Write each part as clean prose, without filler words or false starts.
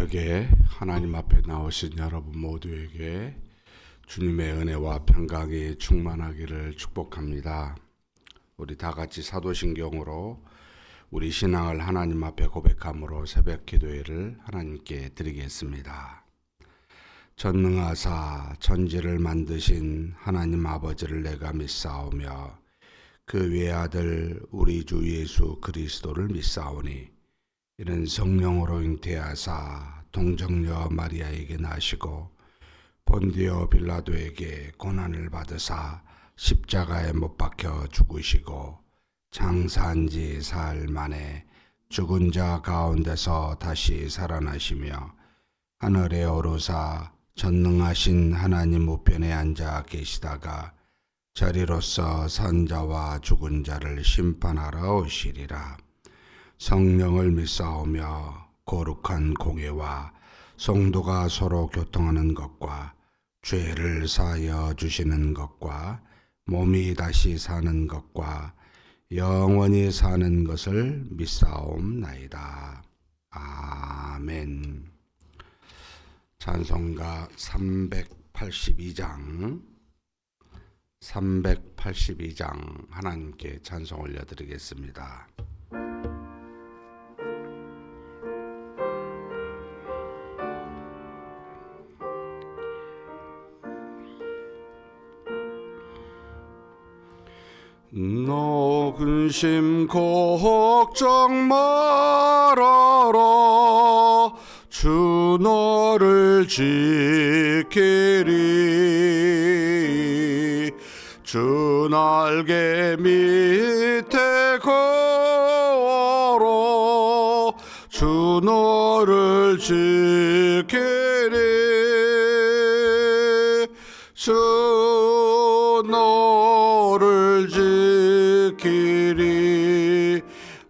새벽에 하나님 앞에 나오신 여러분 모두에게 주님의 은혜와 평강이 충만하기를 축복합니다. 우리 다 같이 사도신경으로 우리 신앙을 하나님 앞에 고백함으로 새벽 기도회를 하나님께 드리겠습니다. 전능하사 천지를 만드신 하나님 아버지를 내가 믿사오며 그 외아들 우리 주 예수 그리스도를 믿사오니 이는 성령으로 잉태하사 동정녀 마리아에게 나시고 본디오 빌라도에게 고난을 받으사 십자가에 못 박혀 죽으시고 장사한 지 사흘 만에 죽은 자 가운데서 다시 살아나시며 하늘에 오르사 전능하신 하나님 우편에 앉아 계시다가 저리로서 산 자와 죽은 자를 심판하러 오시리라. 성령을 믿사오며 거룩한 공회와 성도가 서로 교통하는 것과 죄를 사하여 주시는 것과 몸이 다시 사는 것과 영원히 사는 것을 믿사옵나이다. 아멘. 찬송가 382장 하나님께 찬송 올려드리겠습니다. 너 근심 걱정 말아라. 주 너를 지키리. 주 날개 밑에 걸어 주 너를 지키리. 주 너를 지키리.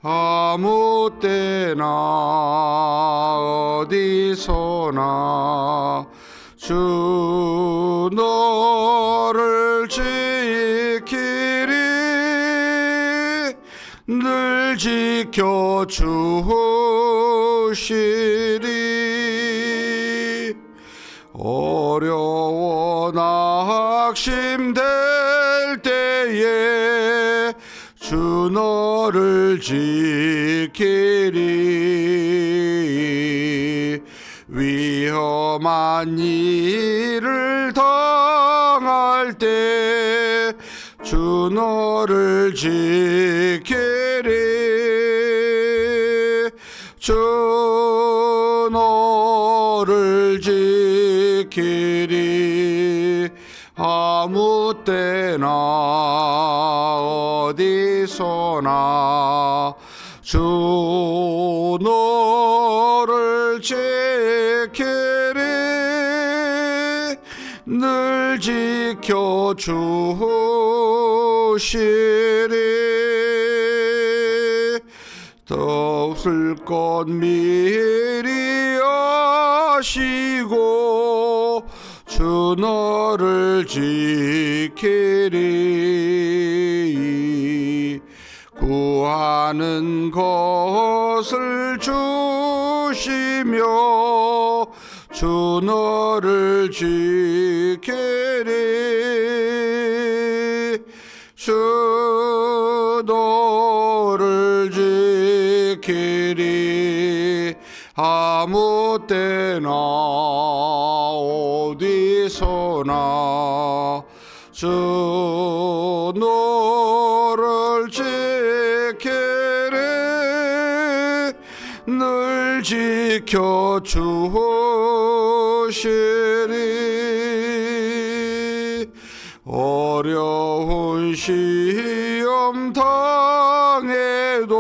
아무 때나 어디서나 주 너를 지키리. 늘 지켜주시리. 어려워 낙심될 때에 주 너를 지키리. 위험한 일을 당할 때 주 너를 지키리. 주 너를 지키리. 아무 때나 어디서나 주 너를 지키리. 늘 지켜주시리. 더없을 것 미리 아시고 주 너를 지키리. 구하는 것을 주시며 주 너를 지키리. 주 너를 지키리. 아무 때나 어디서나 주 너를 지키리. 늘 지켜주시리. 어려운 시험 당해도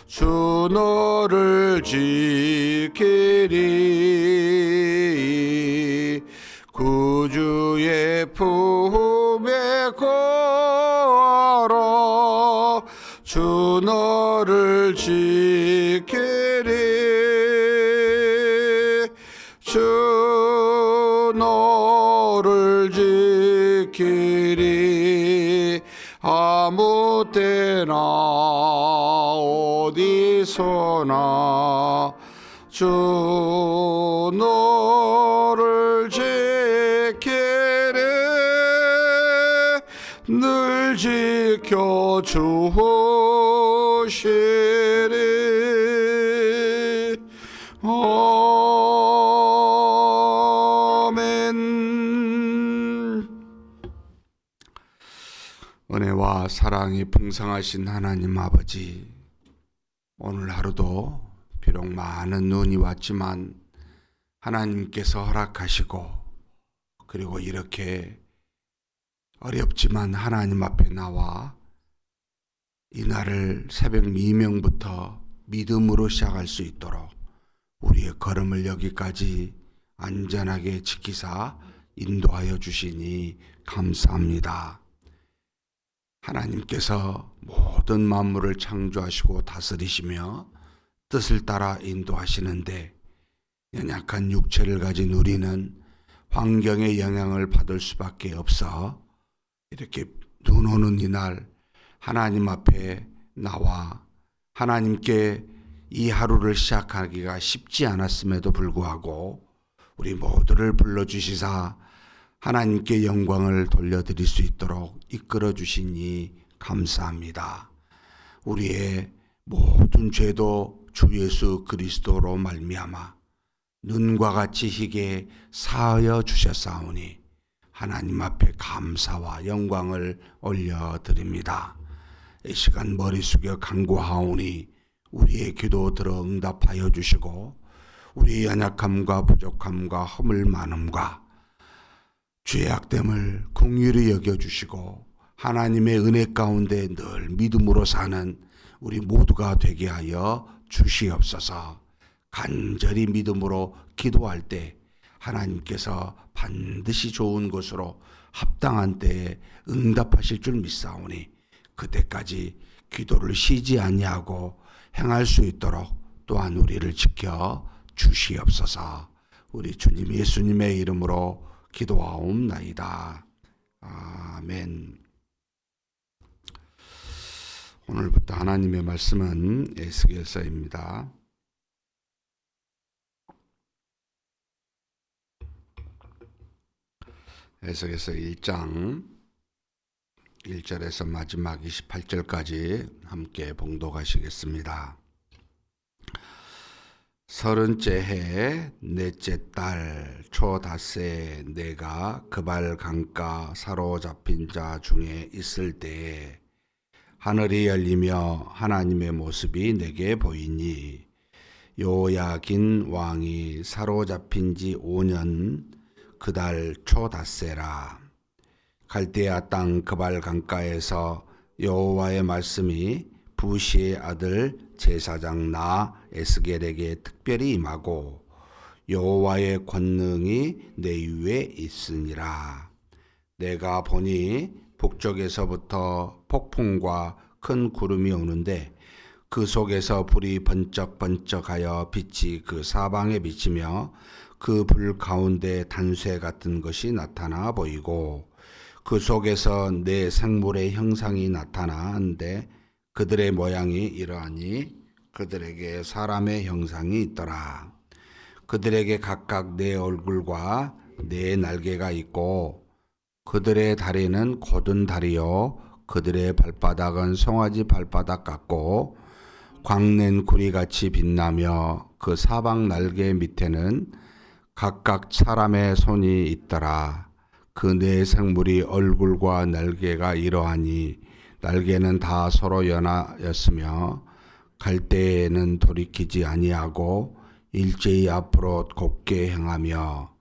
주 너를 지키리. 구주의 품에 거하라. 주 너를 지키리. 주 너를 지키리. 아무 때나 어디서나 주 너를 지키리 늘 지켜 주시리. 아멘. 은혜와 사랑이 풍성하신 하나님 아버지, 오늘 하루도 비록 많은 눈이 왔지만 하나님께서 허락하시고, 그리고 이렇게 어렵지만 하나님 앞에 나와 이날을 새벽 미명부터 믿음으로 시작할 수 있도록 우리의 걸음을 여기까지 안전하게 지키사 인도하여 주시니 감사합니다. 하나님께서 모든 만물을 창조하시고 다스리시며 뜻을 따라 인도하시는데, 연약한 육체를 가진 우리는 환경의 영향을 받을 수밖에 없어 이렇게 눈 오는 이날 하나님 앞에 나와 하나님께 이 하루를 시작하기가 쉽지 않았음에도 불구하고 우리 모두를 불러주시사 하나님께 영광을 돌려드릴 수 있도록 이끌어 주시니 감사합니다. 우리의 모든 죄도 주 예수 그리스도로 말미암아 눈과 같이 희게 사하여 주셨사오니 하나님 앞에 감사와 영광을 올려드립니다. 이 시간 머리 숙여 간구하오니 우리의 기도 들어 응답하여 주시고 우리의 연약함과 부족함과 허물 많음과 죄악됨을 긍휼히 여겨주시고 하나님의 은혜 가운데 늘 믿음으로 사는 우리 모두가 되게 하여 주시옵소서. 간절히 믿음으로 기도할 때 하나님께서 반드시 좋은 것으로 합당한 때에 응답하실 줄 믿사오니 그때까지 기도를 쉬지 아니하고 행할 수 있도록 또한 우리를 지켜 주시옵소서. 우리 주님 예수님의 이름으로 기도하옵나이다. 아멘. 오늘부터 하나님의 말씀은 에스겔서입니다. 에스겔서 1장 1절에서 마지막 28절까지 함께 봉독하시겠습니다. 30째 해 넷째 달 초닷새 내가 그발 강가 사로잡힌 자 중에 있을 때에 하늘이 열리며 하나님의 모습이 내게 보이니 요야긴 왕이 사로잡힌 지 5년 그 달 초닷새라. 갈대아 땅 그발 강가에서 여호와의 말씀이 부시의 아들 제사장 나 에스겔에게 특별히 임하고 여호와의 권능이 내 위에 있으니라. 내가 보니 북쪽에서부터 폭풍과 큰 구름이 오는데 그 속에서 불이 번쩍번쩍하여 빛이 그 사방에 비치며 그 불 가운데 단쇠 같은 것이 나타나 보이고 그 속에서 네 생물의 형상이 나타나는데 그들의 모양이 이러하니 그들에게 사람의 형상이 있더라. 그들에게 각각 네 얼굴과 네 날개가 있고 그들의 다리는 곧은 다리요 그들의 발바닥은 송아지 발바닥 같고 광낸 구리같이 빛나며 그 사방 날개 밑에는 각각 사람의 손이 있더라. 그 네 생물이 얼굴과 날개가 이러하니 날개는 다 서로 연하였으며 갈 때에는 돌이키지 아니하고 일제히 앞으로 곱게 행하며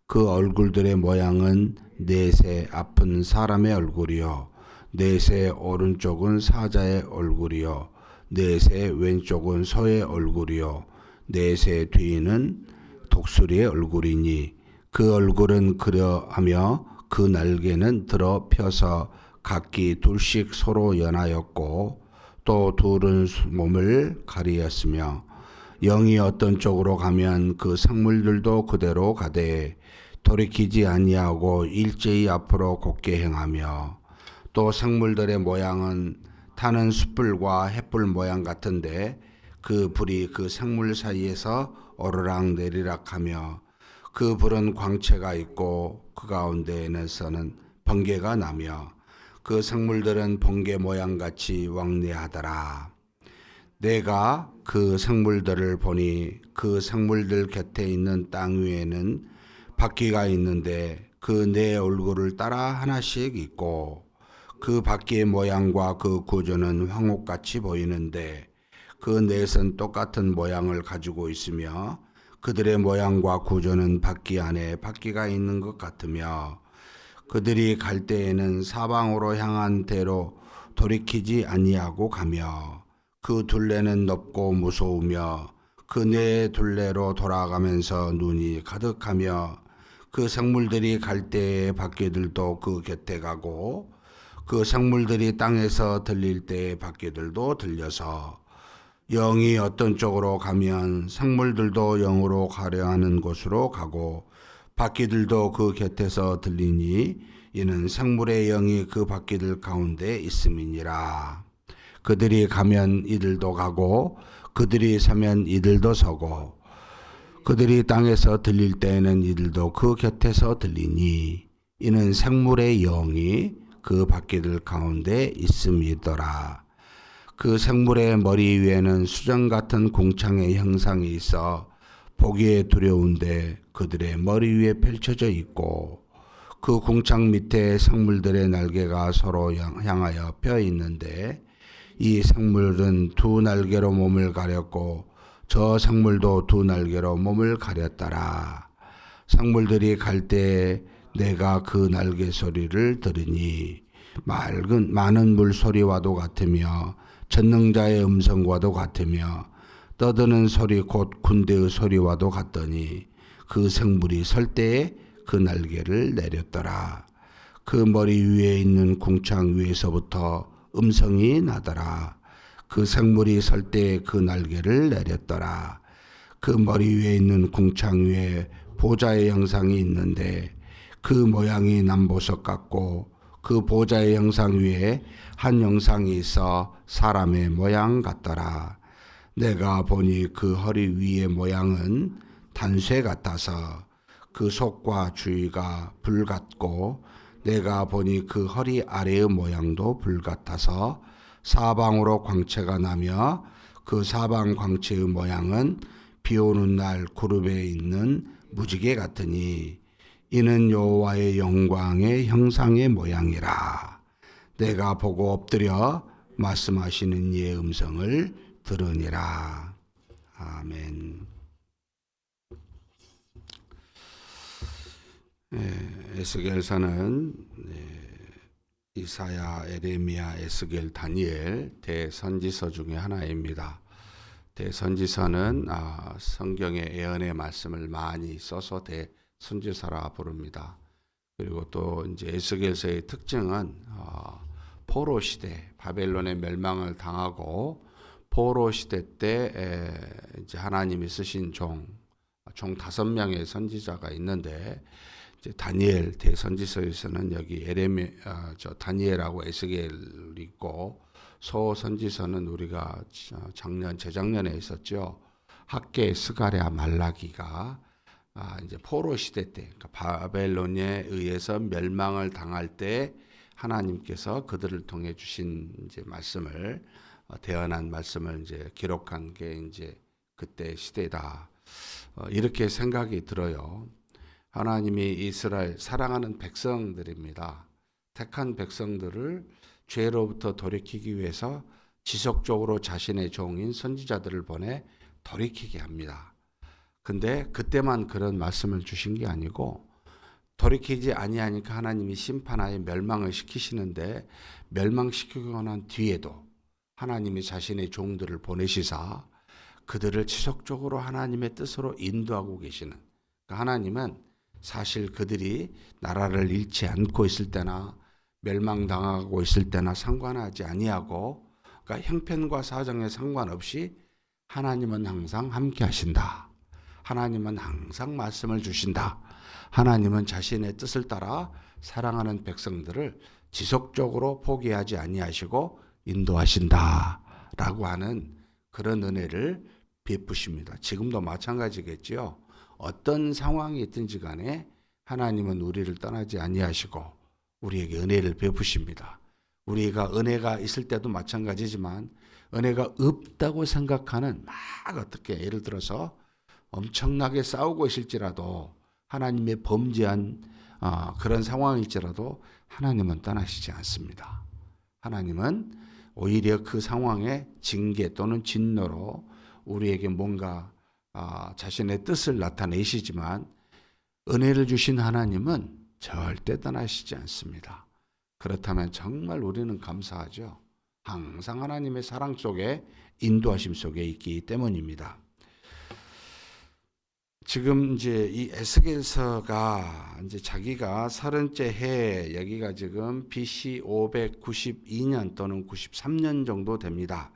그 얼굴들의 모양은 넷의 앞은 사람의 얼굴이요 넷의 오른쪽은 사자의 얼굴이요 넷의 왼쪽은 소의 얼굴이요 넷의 뒤는 독수리의 얼굴이니 그 얼굴은 그러하며 그 날개는 들어 펴서 각기 둘씩 서로 연하였고 또 둘은 몸을 가리었으며 영이 어떤 쪽으로 가면 그 생물들도 그대로 가되 돌이키지 아니하고 일제히 앞으로 곧게 행하며 또 생물들의 모양은 타는 숯불과 햇불 모양 같은데 그 불이 그 생물 사이에서 오르락 내리락 하며 그 불은 광채가 있고 그 가운데에서는 번개가 나며 그 생물들은 번개 모양같이 왕래하더라. 내가 그 생물들을 보니 그 생물들 곁에 있는 땅 위에는 바퀴가 있는데 그 네 얼굴을 따라 하나씩 있고 그 바퀴의 모양과 그 구조는 황옥같이 보이는데 그 넷은 똑같은 모양을 가지고 있으며 그들의 모양과 구조는 바퀴 안에 바퀴가 있는 것 같으며 그들이 갈 때에는 사방으로 향한 대로 돌이키지 아니하고 가며 그 둘레는 넓고 무서우며 그 네 둘레로 돌아가면서 눈이 가득하며 그 생물들이 갈 때에 바퀴들도 그 곁에 가고 그 생물들이 땅에서 들릴 때에 바퀴들도 들려서 영이 어떤 쪽으로 가면 생물들도 영으로 가려 하는 곳으로 가고 바퀴들도 그 곁에서 들리니 이는 생물의 영이 그 바퀴들 가운데 있음이니라. 그들이 가면 이들도 가고 그들이 서면 이들도 서고 그들이 땅에서 들릴 때에는 이들도 그 곁에서 들리니 이는 생물의 영이 그 바퀴들 가운데 있음이더라. 그 생물의 머리 위에는 수정 같은 궁창의 형상이 있어 보기에 두려운데 그들의 머리 위에 펼쳐져 있고 그 궁창 밑에 생물들의 날개가 서로 향하여 펴 있는데 이 생물은 두 날개로 몸을 가렸고 저 생물도 두 날개로 몸을 가렸더라. 생물들이 갈 때에 내가 그 날개 소리를 들으니 많은 물소리와도 같으며 전능자의 음성과도 같으며 떠드는 소리 곧 군대의 소리와도 같더니 그 생물이 설 때에 그 날개를 내렸더라. 그 머리 위에 있는 궁창 위에서부터 음성이 나더라. 그 생물이 설 때에 그 날개를 내렸더라. 그 머리 위에 있는 궁창 위에 보좌의 형상이 있는데 그 모양이 남보석 같고 그 보좌의 형상 위에 한 형상이 있어 사람의 모양 같더라. 내가 보니 그 허리 위의 모양은 단쇠 같아서 그 속과 주위가 불 같고 내가 보니 그 허리 아래의 모양도 불 같아서 사방으로 광채가 나며 그 사방 광채의 모양은 비 오는 날 구름에 있는 무지개 같으니 이는 여호와의 영광의 형상의 모양이라. 내가 보고 엎드려 말씀하시는 이의 음성을 들으니라. 아멘. 에스겔서는 이사야, 에레미야, 에스겔, 다니엘 대선지서 중에 하나입니다. 대선지서는 성경의 예언의 말씀을 많이 써서 대선지서라 부릅니다. 그리고 또 이제 에스겔서의 특징은 포로 시대, 바벨론의 멸망을 당하고 포로 시대 때 이제 하나님이 쓰신 총 5명의 선지자가 있는데 이제 다니엘 대선지서에서는 여기 다니엘하고 에스겔 있고 소선지서는 우리가 재작년에 있었죠. 학계, 스가랴, 말라기가 이제 포로 시대 때, 그러니까 바벨론에 의해서 멸망을 당할 때 하나님께서 그들을 통해 주신 이제 말씀을 대언한 말씀을 이제 기록한 게 이제 그때 시대다. 이렇게 생각이 들어요. 하나님이 이스라엘 사랑하는 백성들입니다. 택한 백성들을 죄로부터 돌이키기 위해서 지속적으로 자신의 종인 선지자들을 보내 돌이키게 합니다. 근데 그때만 그런 말씀을 주신 게 아니고 돌이키지 아니하니까 하나님이 심판하여 멸망을 시키시는데 멸망시키고 난 뒤에도 하나님이 자신의 종들을 보내시사 그들을 지속적으로 하나님의 뜻으로 인도하고 계시는, 그러니까 하나님은 사실 그들이 나라를 잃지 않고 있을 때나 멸망당하고 있을 때나 상관하지 아니하고, 그러니까 형편과 사정에 상관없이 하나님은 항상 함께 하신다. 하나님은 항상 말씀을 주신다. 하나님은 자신의 뜻을 따라 사랑하는 백성들을 지속적으로 포기하지 아니하시고 인도하신다 라고 하는 그런 은혜를 베푸십니다. 지금도 마찬가지겠지요. 어떤 상황이 있든지 간에 하나님은 우리를 떠나지 아니하시고 우리에게 은혜를 베푸십니다. 우리가 은혜가 있을 때도 마찬가지지만 은혜가 없다고 생각하는 막 어떻게 예를 들어서 엄청나게 싸우고 있을지라도 하나님의 범죄한 그런 상황일지라도 하나님은 떠나시지 않습니다. 하나님은 오히려 그 상황에 징계 또는 진노로 우리에게 뭔가 자신의 뜻을 나타내시지만 은혜를 주신 하나님은 절대 떠나시지 않습니다. 그렇다면 정말 우리는 감사하죠. 항상 하나님의 사랑 속에 인도하심 속에 있기 때문입니다. 지금 이제 이 에스겔서가 이제 자기가 30째 해 여기가 지금 BC 592년 또는 93년 정도 됩니다.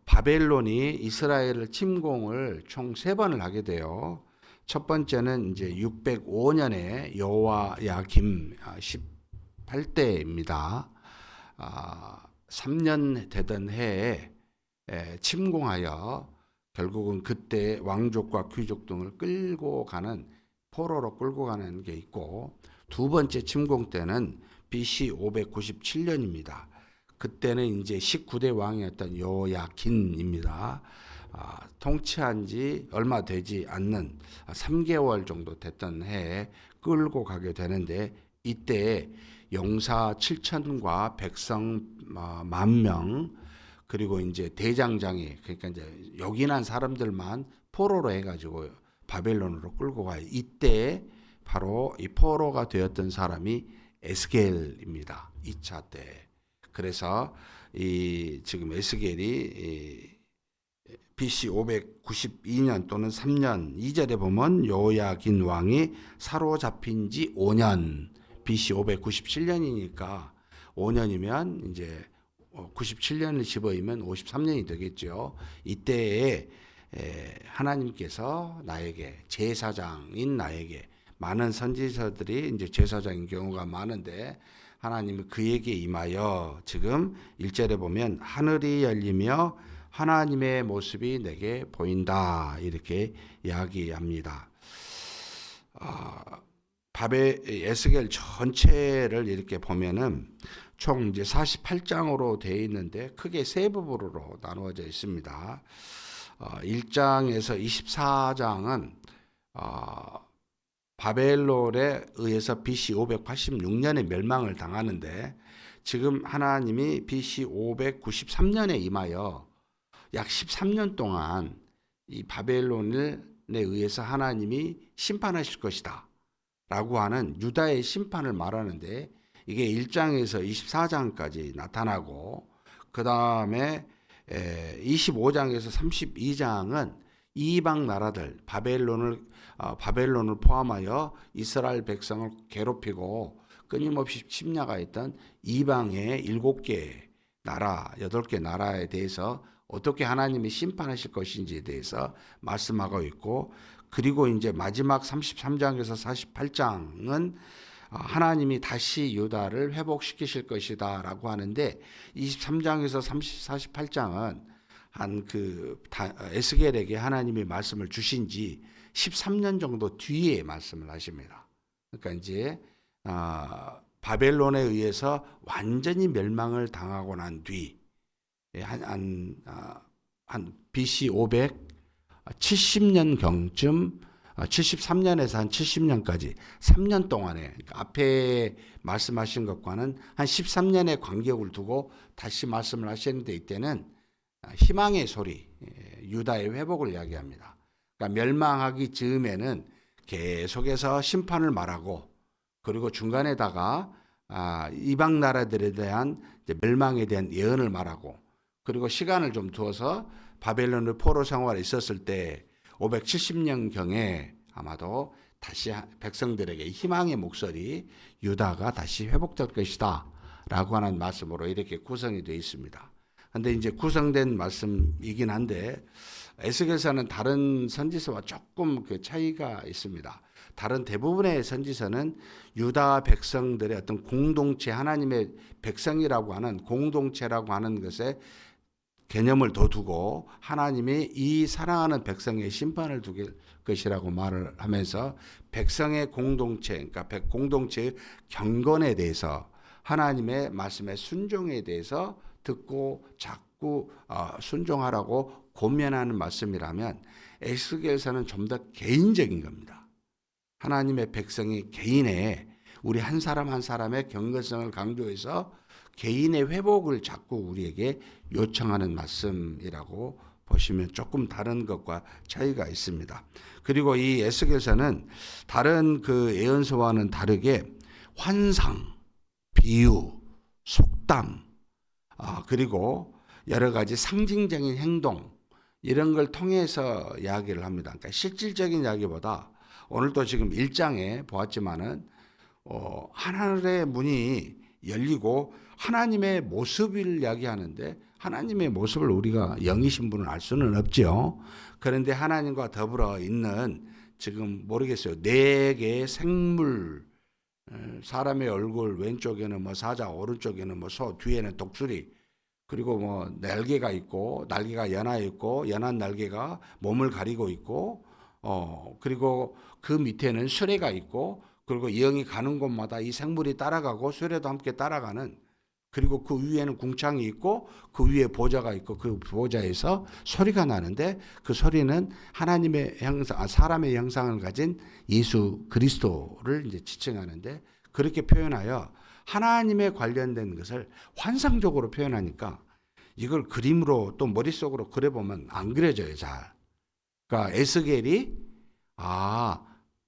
바벨론이 이스라엘을 침공을 총 3번을 하게 돼요. 첫 번째는 이제 605년에 여호야김 18대입니다. 3년 되던 해에 침공하여 결국은 그때 왕족과 귀족 등을 끌고 가는 포로로 끌고 가는 게 있고, 두 번째 침공 때는 BC 597년입니다. 그때는 이제 19대 왕이었던 여호야긴입니다. 통치한 지 얼마 되지 않는 3개월 정도 됐던 해에 끌고 가게 되는데, 이때 용사 7천과 백성 10,000명 그리고 이제 대장장이, 그러니까 이제 요긴한 사람들만 포로로 해가지고 바벨론으로 끌고 가요. 이때 바로 이 포로가 되었던 사람이 에스겔입니다. 2차 때. 그래서 이 지금 에스겔이 BC 592년 또는 3년 2절에 보면 여호야긴 왕이 사로잡힌 지 5년, BC 597년이니까 5년이면 이제 97년을 집어이면 53년이 되겠죠. 이때에 하나님께서 나에게, 제사장인 나에게, 많은 선지자들이 이제 제사장인 경우가 많은데 하나님이 그에게 임하여 지금 1절에 보면 하늘이 열리며 하나님의 모습이 내게 보인다, 이렇게 이야기합니다. 에스겔 전체를 이렇게 보면은 총 이제 48장으로 되어 있는데 크게 세 부분으로 나누어져 있습니다. 1장에서 24장은 바벨론에 의해서 BC 586년에 멸망을 당하는데, 지금 하나님이 BC 593년에 임하여 약 13년 동안 이 바벨론에 의해서 하나님이 심판하실 것이다 라고 하는 유다의 심판을 말하는데, 이게 1장에서 24장까지 나타나고, 그 다음에 25장에서 32장은 이방 나라들, 바벨론을 포함하여 이스라엘 백성을 괴롭히고 끊임없이 침략하였던 이방의 7개 나라, 8개 나라에 대해서 어떻게 하나님이 심판하실 것인지에 대해서 말씀하고 있고, 그리고 이제 마지막 33장에서 48장은 하나님이 다시 유다를 회복시키실 것이다 라고 하는데, 23장에서 48장은 에스겔에게 하나님이 말씀을 주신 지 13년 정도 뒤에 말씀을 하십니다. 그러니까 이제 바벨론에 의해서 완전히 멸망을 당하고 난 뒤, 한 BC 570년 경쯤, 73년에서 한 70년까지 3년 동안에, 그러니까 앞에 말씀하신 것과는 한 13년의 간격을 두고 다시 말씀을 하시는데, 이때는 희망의 소리, 유다의 회복을 이야기합니다. 그러니까 멸망하기 즈음에는 계속해서 심판을 말하고, 그리고 중간에다가 이방 나라들에 대한 멸망에 대한 예언을 말하고, 그리고 시간을 좀 두어서 바벨론의 포로 생활에 있었을 때 570년경에 아마도 다시 백성들에게 희망의 목소리, 유다가 다시 회복될 것이다 라고 하는 말씀으로 이렇게 구성이 되어 있습니다. 그런데 이제 구성된 말씀이긴 한데, 에스겔서는 다른 선지서와 조금 그 차이가 있습니다. 다른 대부분의 선지서는 유다 백성들의 어떤 공동체, 하나님의 백성이라고 하는 공동체라고 하는 것에 개념을 더 두고 하나님이 이 사랑하는 백성의 심판을 두길 것이라고 말을 하면서 백성의 공동체, 그러니까 공동체의 경건에 대해서 하나님의 말씀의 순종에 대해서 듣고 자꾸 순종하라고 권면하는 말씀이라면 에스겔서는 좀 더 개인적인 겁니다. 하나님의 백성이 개인의 우리 한 사람 한 사람의 경건성을 강조해서 개인의 회복을 자꾸 우리에게 요청하는 말씀이라고 보시면 조금 다른 것과 차이가 있습니다. 그리고 이 에스겔서는 다른 그 예언서와는 다르게 환상, 비유, 속담, 그리고 여러 가지 상징적인 행동 이런 걸 통해서 이야기를 합니다. 그러니까 실질적인 이야기보다 오늘도 지금 1장에 보았지만은 하늘의 문이 열리고 하나님의 모습을 이야기하는데 하나님의 모습을 우리가 영이신 분을 알 수는 없죠. 그런데 하나님과 더불어 있는 지금 모르겠어요. 4개의 생물, 사람의 얼굴 왼쪽에는 뭐 사자, 오른쪽에는 뭐 소, 뒤에는 독수리, 그리고 뭐 날개가 있고 날개가 연하 있고 연한 날개가 몸을 가리고 있고 그리고 그 밑에는 수레가 있고 그리고 영이 가는 곳마다 이 생물이 따라가고 수레도 함께 따라가는 그리고 그 위에는 궁창이 있고 그 위에 보좌가 있고 그 보좌에서 소리가 나는데 그 소리는 하나님의 형상, 사람의 형상을 가진 예수 그리스도를 이제 지칭하는데 그렇게 표현하여 하나님에 관련된 것을 환상적으로 표현하니까 이걸 그림으로 또 머릿속으로 그려보면 안 그려져요, 잘. 그러니까 에스겔이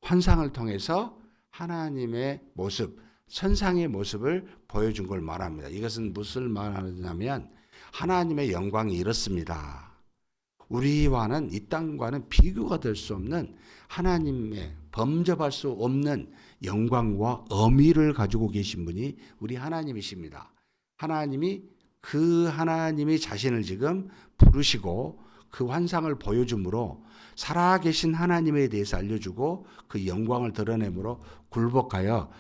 환상을 통해서 하나님의 모습, 천상의 모습을 보여준 걸 말합니다. 이것은 무엇을 말하냐면 하나님의 영광이 이렇습니다. 우리와는 이 땅과는 비교가 될 수 없는 하나님의 범접할 수 없는 영광과 어미를 가지고 계신 분이 우리 하나님이십니다. 하나님이 자신을 지금 부르시고 그 환상을 보여줌으로 살아계신 하나님에 대해서 알려주고 그 영광을 드러내므로 굴복하여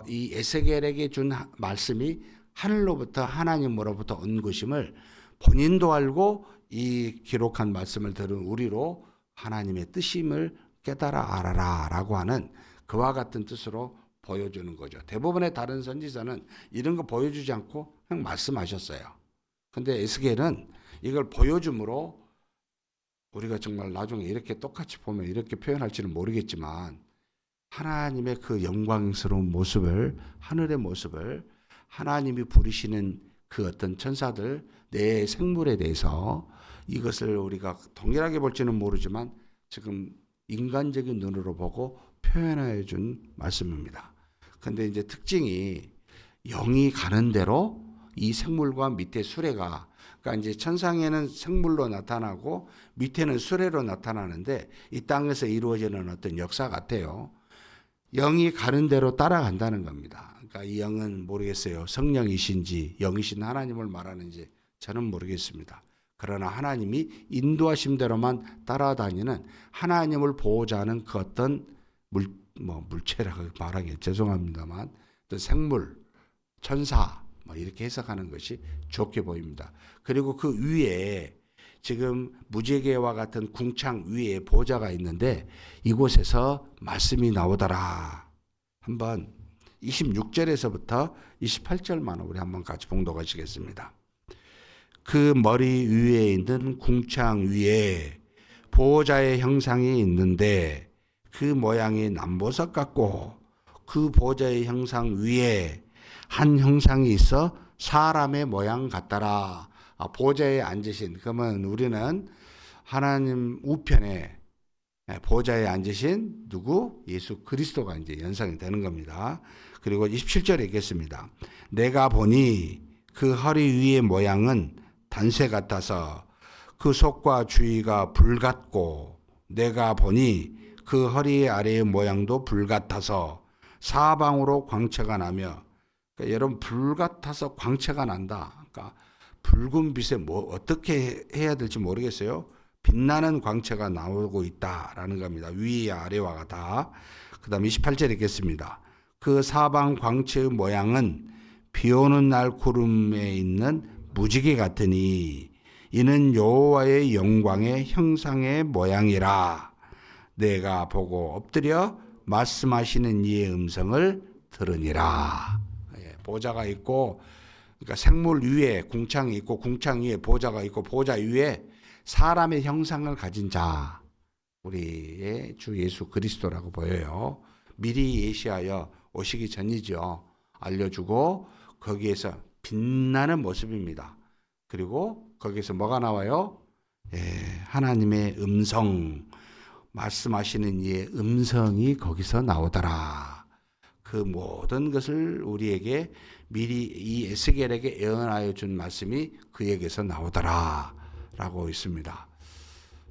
이 에스겔에게 준 말씀이 하늘로부터 하나님으로부터 온 것임을 본인도 알고 이 기록한 말씀을 들은 우리로 하나님의 뜻임을 깨달아 알아라 라고 하는 그와 같은 뜻으로 보여주는 거죠. 대부분의 다른 선지자는 이런 거 보여주지 않고 그냥 말씀하셨어요. 근데 에스겔은 이걸 보여줌으로 우리가 정말 나중에 이렇게 똑같이 보면 이렇게 표현할지는 모르겠지만 하나님의 그 영광스러운 모습을, 하늘의 모습을 하나님이 부르시는 그 어떤 천사들, 내 생물에 대해서 이것을 우리가 동일하게 볼지는 모르지만 지금 인간적인 눈으로 보고 표현해 준 말씀입니다. 근데 이제 특징이 영이 가는 대로 이 생물과 밑에 수레가 그러니까 이제 천상에는 생물로 나타나고 밑에는 수레로 나타나는데 이 땅에서 이루어지는 어떤 역사 같아요. 영이 가는 대로 따라간다는 겁니다. 그러니까 이 영은 모르겠어요. 성령이신지 영이신 하나님을 말하는지 저는 모르겠습니다. 그러나 하나님이 인도하심대로만 따라다니는 하나님을 보호자 하는 그 어떤 물체라고 말하기 죄송합니다만 또 생물, 천사 이렇게 해석하는 것이 좋게 보입니다. 그리고 그 위에 지금 무지개와 같은 궁창 위에 보좌가 있는데 이곳에서 말씀이 나오더라. 한번 26절에서부터 28절만 우리 한번 같이 봉독하시겠습니다. 그 머리 위에 있는 궁창 위에 보호자의 형상이 있는데 그 모양이 남보석 같고 그 보호자의 형상 위에 한 형상이 있어 사람의 모양 같더라. 보좌에 앉으신 그러면 우리는 하나님 우편에 보좌에 앉으신 누구? 예수 그리스도가 이제 연상이 되는 겁니다. 그리고 27절에 있겠습니다. 내가 보니 그 허리 위의 모양은 단쇠 같아서 그 속과 주위가 불 같고 내가 보니 그 허리 아래의 모양도 불 같아서 사방으로 광채가 나며 그러니까 여러분 불 같아서 광채가 난다. 그러니까 붉은 빛에 어떻게 해야 될지 모르겠어요. 빛나는 광채가 나오고 있다라는 겁니다. 위와 아래와 다. 그 다음 28절에 있겠습니다. 그 사방 광채의 모양은 비 오는 날 구름에 있는 무지개 같으니 이는 여호와의 영광의 형상의 모양이라. 내가 보고 엎드려 말씀하시는 이의 음성을 들으니라. 보좌가 있고, 그러니까 생물 위에 궁창이 있고, 궁창 위에 보좌가 있고, 보좌 위에 사람의 형상을 가진 자, 우리의 주 예수 그리스도라고 보여요. 미리 예시하여 오시기 전이죠. 알려주고 거기에서 빛나는 모습입니다. 그리고 거기에서 뭐가 나와요? 하나님의 음성, 말씀하시는 이의 음성이 거기서 나오더라. 그 모든 것을 우리에게 미리 이 에스겔에게 예언하여 준 말씀이 그에게서 나오더라 라고 있습니다.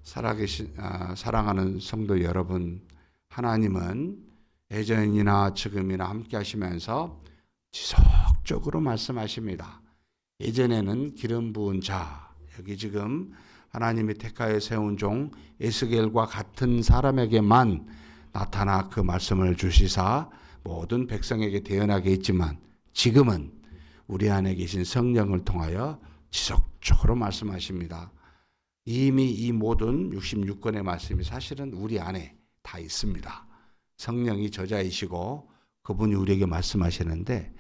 사랑하는 성도 여러분, 하나님은 예전이나 지금이나 함께 하시면서 지속적으로 말씀하십니다. 예전에는 기름 부은 자, 여기 지금 하나님이 택하여 세운 종 에스겔과 같은 사람에게만 나타나 그 말씀을 주시사 모든 백성에게 대언하게 했지만, 지금은 우리 안에 계신 성령을 통하여 지속적으로 말씀하십니다. 이미 이 모든 66권의 말씀이 사실은 우리 안에 다 있습니다. 성령이 저자이시고 그분이 우리에게 말씀하시는데,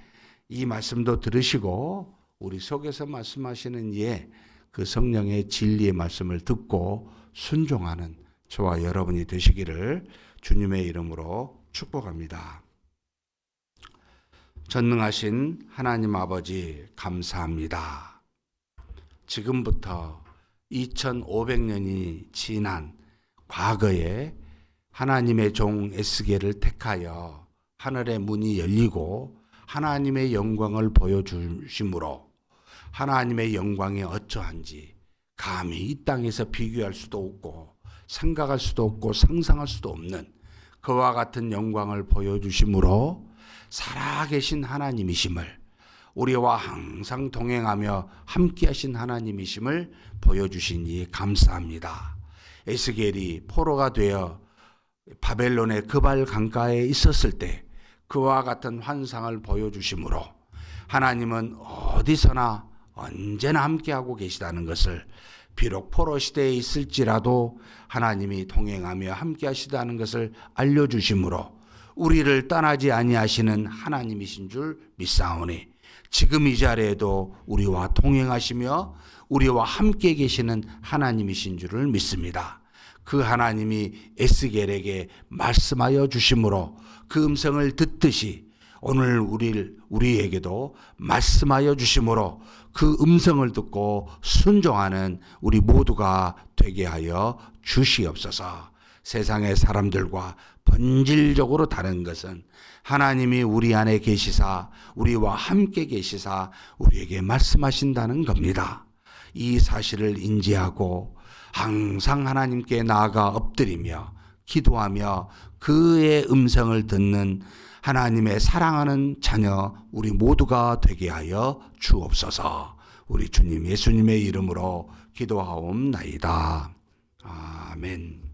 이 말씀도 들으시고 우리 속에서 말씀하시는 이에 그 성령의 진리의 말씀을 듣고 순종하는 저와 여러분이 되시기를 주님의 이름으로 축복합니다. 전능하신 하나님 아버지, 감사합니다. 지금부터 2500년이 지난 과거에 하나님의 종 에스겔을 택하여 하늘의 문이 열리고 하나님의 영광을 보여주심으로 하나님의 영광이 어떠한지 감히 이 땅에서 비교할 수도 없고 생각할 수도 없고 상상할 수도 없는 그와 같은 영광을 보여주심으로 살아계신 하나님이심을, 우리와 항상 동행하며 함께하신 하나님이심을 보여주시니 감사합니다. 에스겔이 포로가 되어 바벨론의 그발 강가에 있었을 때 그와 같은 환상을 보여주심으로 하나님은 어디서나 언제나 함께하고 계시다는 것을, 비록 포로 시대에 있을지라도 하나님이 동행하며 함께하시다는 것을 알려주심으로 우리를 떠나지 아니하시는 하나님이신 줄 믿사오니, 지금 이 자리에도 우리와 동행하시며 우리와 함께 계시는 하나님이신 줄을 믿습니다. 그 하나님이 에스겔에게 말씀하여 주심으로 그 음성을 듣듯이 오늘 우리에게도 말씀하여 주심으로 그 음성을 듣고 순종하는 우리 모두가 되게 하여 주시옵소서. 세상의 사람들과 본질적으로 다른 것은 하나님이 우리 안에 계시사 우리와 함께 계시사 우리에게 말씀하신다는 겁니다. 이 사실을 인지하고 항상 하나님께 나아가 엎드리며 기도하며 그의 음성을 듣는 하나님의 사랑하는 자녀 우리 모두가 되게 하여 주옵소서. 우리 주님 예수님의 이름으로 기도하옵나이다. 아멘.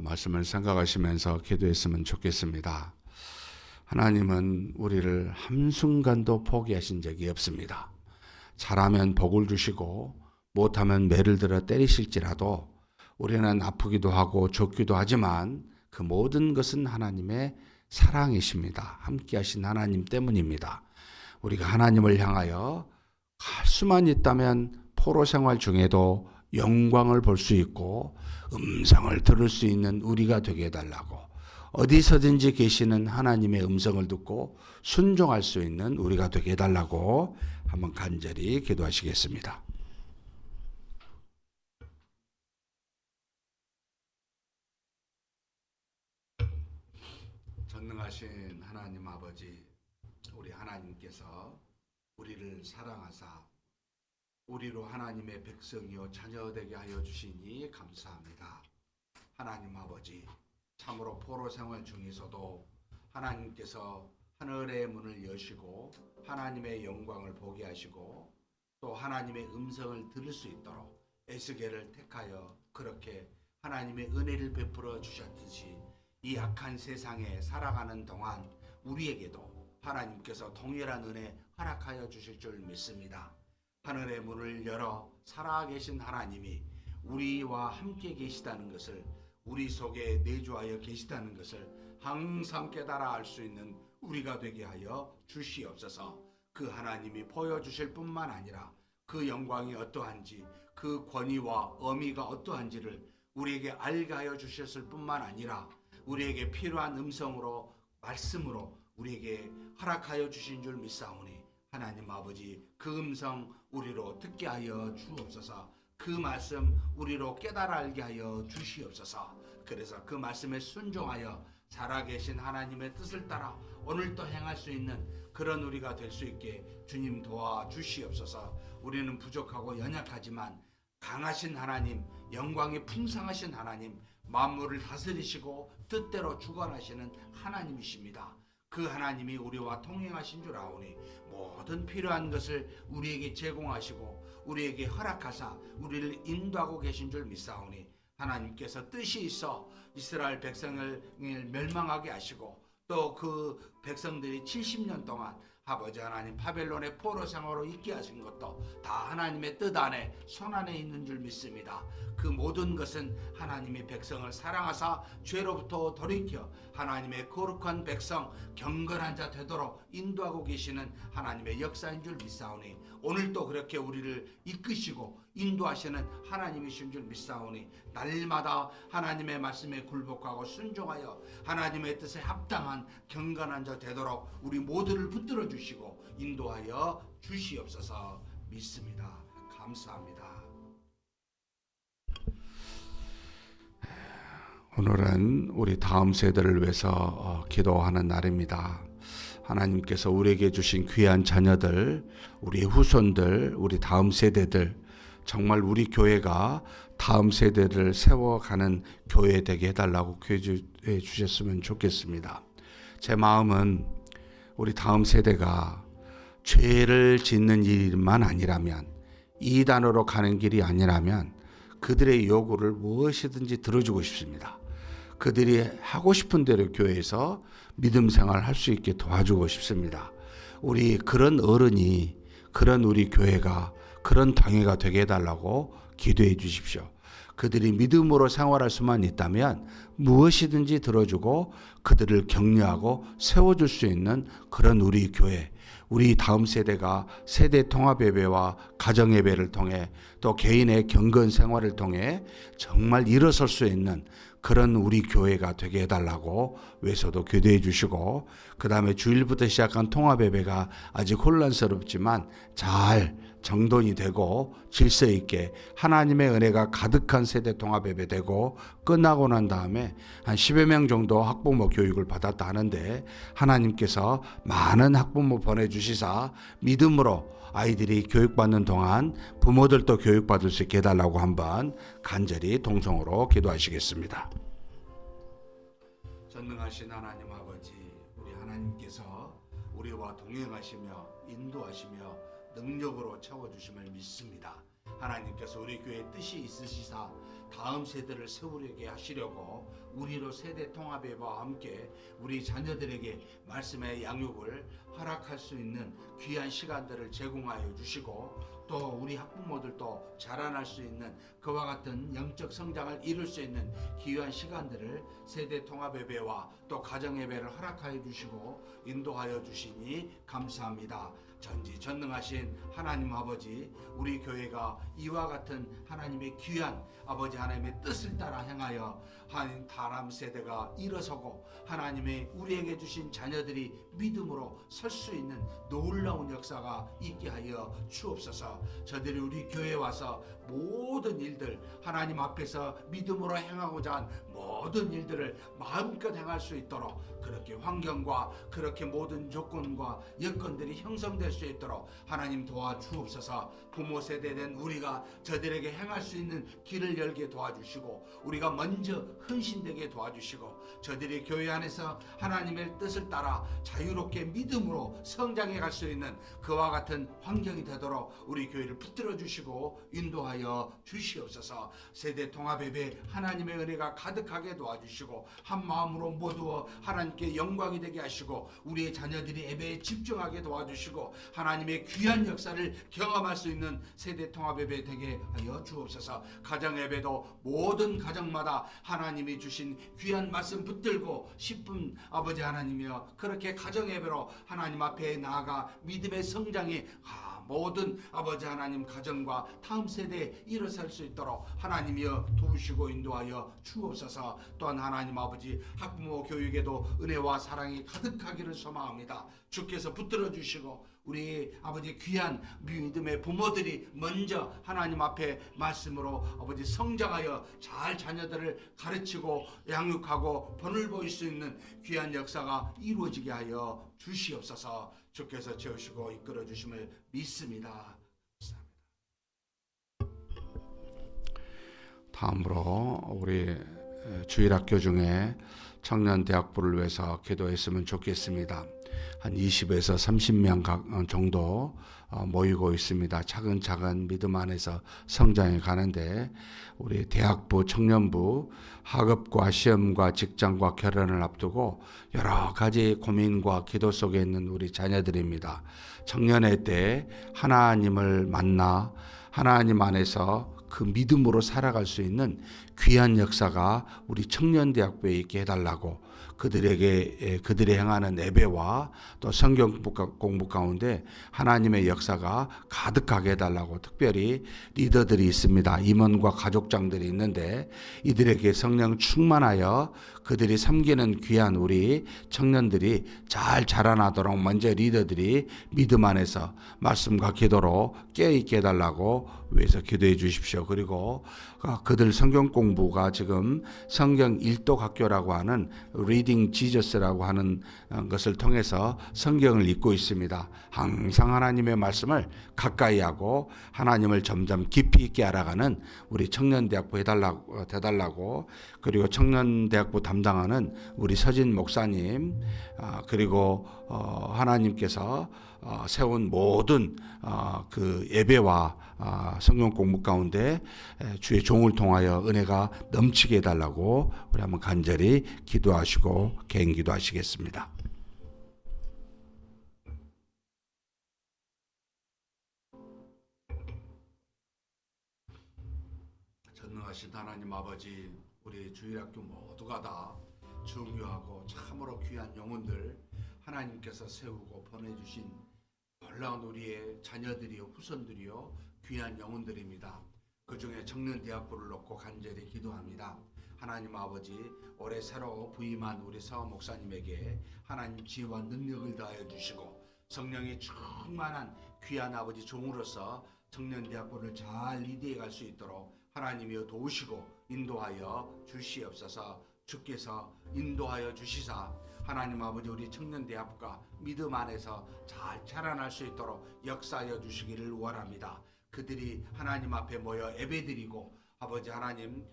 말씀을 생각하시면서 기도했으면 좋겠습니다. 하나님은 우리를 한순간도 포기하신 적이 없습니다. 잘하면 복을 주시고 못하면 매를 들어 때리실지라도 우리는 아프기도 하고 죽기도 하지만 그 모든 것은 하나님의 사랑이십니다. 함께 하신 하나님 때문입니다. 우리가 하나님을 향하여 갈 수만 있다면 포로 생활 중에도 영광을 볼 수 있고 음성을 들을 수 있는 우리가 되게 해달라고, 어디서든지 계시는 하나님의 음성을 듣고 순종할 수 있는 우리가 되게 해달라고 한번 간절히 기도하시겠습니다. 전능하신 하나님 아버지, 우리 하나님께서 우리를 사랑하사 우리로 하나님의 백성이요 자녀 되게 하여 주시니 감사합니다. 하나님 아버지, 참으로 포로 생활 중에서도 하나님께서 하늘의 문을 여시고 하나님의 영광을 보게 하시고 또 하나님의 음성을 들을 수 있도록 에스겔을 택하여 그렇게 하나님의 은혜를 베풀어 주셨듯이 이 악한 세상에 살아가는 동안 우리에게도 하나님께서 동일한 은혜 허락하여 주실 줄 믿습니다. 하늘의 문을 열어 살아계신 하나님이 우리와 함께 계시다는 것을, 우리 속에 내주하여 계시다는 것을 항상 깨달아 알 수 있는 우리가 되게 하여 주시옵소서. 그 하나님이 보여주실 뿐만 아니라 그 영광이 어떠한지, 그 권위와 어미가 어떠한지를 우리에게 알게 하여 주셨을 뿐만 아니라 우리에게 필요한 음성으로, 말씀으로 우리에게 허락하여 주신 줄 믿사오니 하나님 아버지, 그 음성 우리로 듣게 하여 주옵소서. 그 말씀 우리로 깨달아 알게 하여 주시옵소서. 그래서 그 말씀에 순종하여 살아계신 하나님의 뜻을 따라 오늘도 행할 수 있는 그런 우리가 될 수 있게 주님 도와주시옵소서. 우리는 부족하고 연약하지만 강하신 하나님, 영광이 풍성하신 하나님, 만물을 다스리시고 뜻대로 주관하시는 하나님이십니다. 그 하나님이 우리와 동행하신 줄 아오니 모든 필요한 것을 우리에게 제공하시고 우리에게 허락하사 우리를 인도하고 계신 줄 믿사오니 하나님께서 뜻이 있어 이스라엘 백성을 멸망하게 하시고 또 그 백성들이 70년 동안 아버지 하나님 바벨론의 포로 생활로 있게 하신 것도 다 하나님의 뜻 안에, 손 안에 있는 줄 믿습니다. 그 모든 것은 하나님이 백성을 사랑하사 죄로부터 돌이켜 하나님의 거룩한 백성, 경건한 자 되도록 인도하고 계시는 하나님의 역사인 줄 믿사오니 오늘도 그렇게 우리를 이끄시고 인도하시는 하나님이신 줄 믿사오니 날마다 하나님의 말씀에 굴복하고 순종하여 하나님의 뜻에 합당한 경건한 자 되도록 우리 모두를 붙들어 주시고 인도하여 주시옵소서 믿습니다. 감사합니다. 오늘은 우리 다음 세대를 위해서 기도하는 날입니다. 하나님께서 우리에게 주신 귀한 자녀들, 우리 후손들, 우리 다음 세대들, 정말 우리 교회가 다음 세대를 세워가는 교회 되게 해달라고 기도해 주셨으면 좋겠습니다. 제 마음은 우리 다음 세대가 죄를 짓는 일만 아니라면, 이단으로 가는 길이 아니라면 그들의 요구를 무엇이든지 들어주고 싶습니다. 그들이 하고 싶은 대로 교회에서 믿음 생활 할 수 있게 도와주고 싶습니다. 우리 그런 어른이, 그런 우리 교회가 그런 당회가 되게 해달라고 기도해 주십시오. 그들이 믿음으로 생활할 수만 있다면 무엇이든지 들어주고 그들을 격려하고 세워줄 수 있는 그런 우리 교회, 우리 다음 세대가 세대 통합 예배와 가정 예배를 통해 또 개인의 경건 생활을 통해 정말 일어설 수 있는 그런 우리 교회가 되게 해달라고 외소도 기도해 주시고, 그 다음에 주일부터 시작한 통합 예배가 아직 혼란스럽지만 잘 정돈이 되고 질서 있게 하나님의 은혜가 가득한 세대 통합 예배 되고 끝나고 난 다음에 한 10여 명 정도 학부모 교육을 받았다 하는데 하나님께서 많은 학부모 보내주시사 믿음으로 아이들이 교육받는 동안 부모들도 교육받을 수 있게 해달라고 한번 간절히 동성으로 기도하시겠습니다. 전능하신 하나님 아버지, 우리 하나님께서 우리와 동행하시며 인도하시며 능력으로 채워주심을 믿습니다. 하나님께서 우리 교회에 뜻이 있으시사 다음 세대를 세우게 하시려고 우리로 세대 통합예배와 함께 우리 자녀들에게 말씀의 양육을 허락할 수 있는 귀한 시간들을 제공하여 주시고 또 우리 학부모들도 자라날 수 있는 그와 같은 영적 성장을 이룰 수 있는 귀한 시간들을 세대 통합예배와 또 가정예배를 허락하여 주시고 인도하여 주시니 감사합니다. 전지전능하신 하나님 아버지, 우리 교회가 이와 같은 하나님의 귀한 아버지 하나님의 뜻을 따라 행하여 한 다음 세대가 일어서고 하나님의 우리에게 주신 자녀들이 믿음으로 설 수 있는 놀라운 역사가 있게 하여 주옵소서. 저들이 우리 교회에 와서 모든 일들 하나님 앞에서 믿음으로 행하고자 한 모든 일들을 마음껏 행할 수 있도록 그렇게 환경과 그렇게 모든 조건과 여건들이 형성될 수 있도록 하나님 도와주옵소서. 부모 세대된 우리가 저들에게 행할 수 있는 길을 열게 도와주시고 우리가 먼저 헌신되게 도와주시고 저들이 교회 안에서 하나님의 뜻을 따라 자유롭게 믿음으로 성장해 갈 수 있는 그와 같은 환경이 되도록 우리 교회를 붙들어 주시고 인도하여 주시옵소서. 세대 통합 예배 하나님의 은혜가 가득한 가득하게 도와주시고 한 마음으로 모두 하나님께 영광이 되게 하시고 우리의 자녀들이 예배에 집중하게 도와주시고 하나님의 귀한 역사를 경험할 수 있는 세대 통합 예배 되게 하여 주옵소서. 가정 예배도 모든 가정마다 하나님이 주신 귀한 말씀 붙들고 10분 아버지 하나님이여 그렇게 가정 예배로 하나님 앞에 나아가 믿음의 성장이 모든 아버지 하나님 가정과 다음 세대에 일어설 수 있도록 하나님이여 도우시고 인도하여 주옵소서. 또한 하나님 아버지 학부모 교육에도 은혜와 사랑이 가득하기를 소망합니다. 주께서 붙들어 주시고 우리 아버지 귀한 믿음의 부모들이 먼저 하나님 앞에 말씀으로 아버지 성장하여 잘 자녀들을 가르치고 양육하고 본을 보일 수 있는 귀한 역사가 이루어지게 하여 주시옵소서. 주께서 채우시고 이끌어 주심을 믿습니다. 다음으로 우리 주일학교 중에 청년 대학부를 위해서 기도했으면 좋겠습니다. 한 20에서 30명 정도 모이고 있습니다. 차근차근 믿음 안에서 성장해 가는데 우리 대학부, 청년부, 학업과 시험과 직장과 결혼을 앞두고 여러 가지 고민과 기도 속에 있는 우리 자녀들입니다. 청년의 때 하나님을 만나 하나님 안에서 그 믿음으로 살아갈 수 있는 귀한 역사가 우리 청년대학부에 있게 해달라고 그들이 행하는 예배와 또 성경 공부 가운데 하나님의 역사가 가득하게 해달라고 특별히 리더들이 있습니다. 임원과 가족장들이 있는데 이들에게 성령 충만하여 그들이 섬기는 귀한 우리 청년들이 잘 자라나도록 먼저 리더들이 믿음 안에서 말씀과 기도로 깨어있게 해달라고 위해서 기도해 주십시오. 그리고 그들 성경 공부가 지금 성경 일독 학교라고 하는 리딩 지저스라고 하는 것을 통해서 성경을 읽고 있습니다. 항상 하나님의 말씀을 가까이 하고 하나님을 점점 깊이 있게 알아가는 우리 청년대학부 해달라고 그리고 청년대학부 담당하는 우리 서진 목사님 그리고 하나님께서 세운 모든 그 예배와 성경 공부 가운데 주의 종을 통하여 은혜가 넘치게 해달라고 우리 한번 간절히 기도하시고 개인 기도하시겠습니다. 전능하신 하나님 아버지, 우리 주일학교 모두가 다 중요하고 참으로 귀한 영혼들 하나님께서 세우고 보내주신 놀라운 우리의 자녀들이요 후손들이요 귀한 영혼들입니다. 그 중에 청년대학부를 놓고 간절히 기도합니다. 하나님 아버지, 올해 새로 부임한 우리 서원 목사님에게 하나님 지혜와 능력을 다하여 주시고 성령이 충만한 귀한 아버지 종으로서 청년대학부를 잘 리드해 갈 수 있도록 하나님이여 도우시고 인도하여 주시옵소서. 주께서 인도하여 주시사 하나님 아버지 우리 청년대학부가 믿음 안에서 잘 자라날 수 있도록 역사하여 주시기를 원합니다. 그들이 하나님 앞에 모여 예배드리고 아버지 하나님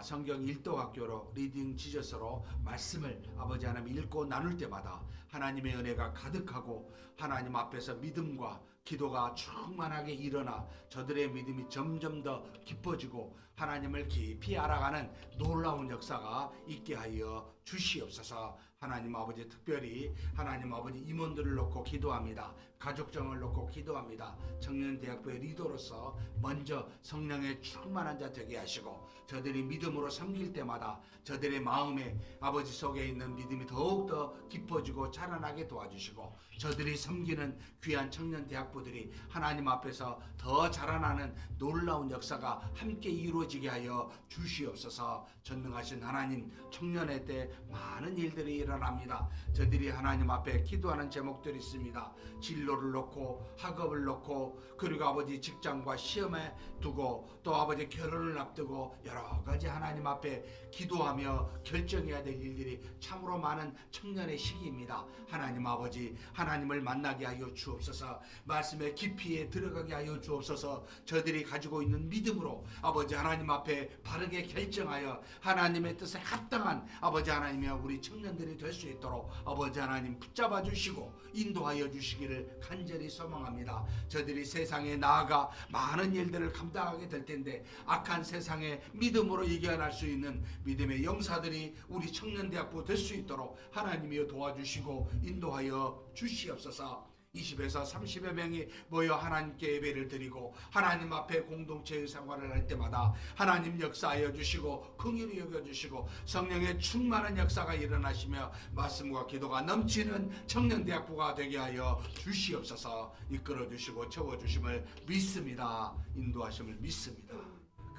성경 일독학교로 리딩 지저스로 말씀을 아버지 하나님 읽고 나눌 때마다 하나님의 은혜가 가득하고 하나님 앞에서 믿음과 기도가 충만하게 일어나 저들의 믿음이 점점 더 깊어지고 하나님을 깊이 알아가는 놀라운 역사가 있게 하여 주시옵소서. 하나님 아버지, 특별히 하나님 아버지 임원들을 놓고 기도합니다. 가족정을 놓고 기도합니다. 청년대학부의 리더로서 먼저 성령의 충만한 자 되게 하시고 저들이 믿음으로 섬길 때마다 저들의 마음에 아버지 속에 있는 믿음이 더욱더 깊어지고 자라나게 도와주시고 저들이 섬기는 귀한 청년대학부들이 하나님 앞에서 더 자라나는 놀라운 역사가 함께 이루어지게 하여 주시옵소서. 전능하신 하나님, 청년의 때 많은 일들이 일어납니다. 저들이 하나님 앞에 기도하는 제목들이 있습니다. 진로를 놓고 학업을 놓고 그리고 아버지 직장과 시험에 두고 또 아버지 결혼을 앞두고 여러 가지 하나님 앞에 기도하며 결정해야 될 일들이 참으로 많은 청년의 시기입니다. 하나님 아버지, 하나님을 만나게 하여 주옵소서. 말씀의 깊이에 들어가게 하여 주옵소서. 저들이 가지고 있는 믿음으로 아버지 하나님 앞에 바르게 결정하여 하나님의 뜻에 합당한 아버지 하나님의 우리 청년들이 될 수 있도록 아버지 하나님 붙잡아 주시고 인도하여 주시기를 간절히 소망합니다. 저들이 세상에 나아가 많은 일들을 감당하게 될 텐데 악한 세상에 믿음으로 이겨낼 수 있는 믿음의 영사들이 우리 청년대학부 될 수 있도록 하나님이여 도와주시고 인도하여 주시옵소서. 20에서 30여 명이 모여 하나님께 예배를 드리고 하나님 앞에 공동체의 생활을 할 때마다 하나님 역사하여 주시고 긍휼히 여겨주시고 성령의 충만한 역사가 일어나시며 말씀과 기도가 넘치는 청년대학부가 되게 하여 주시옵소서. 이끌어 주시고 채워주심을 믿습니다. 인도하심을 믿습니다.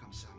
감사합니다.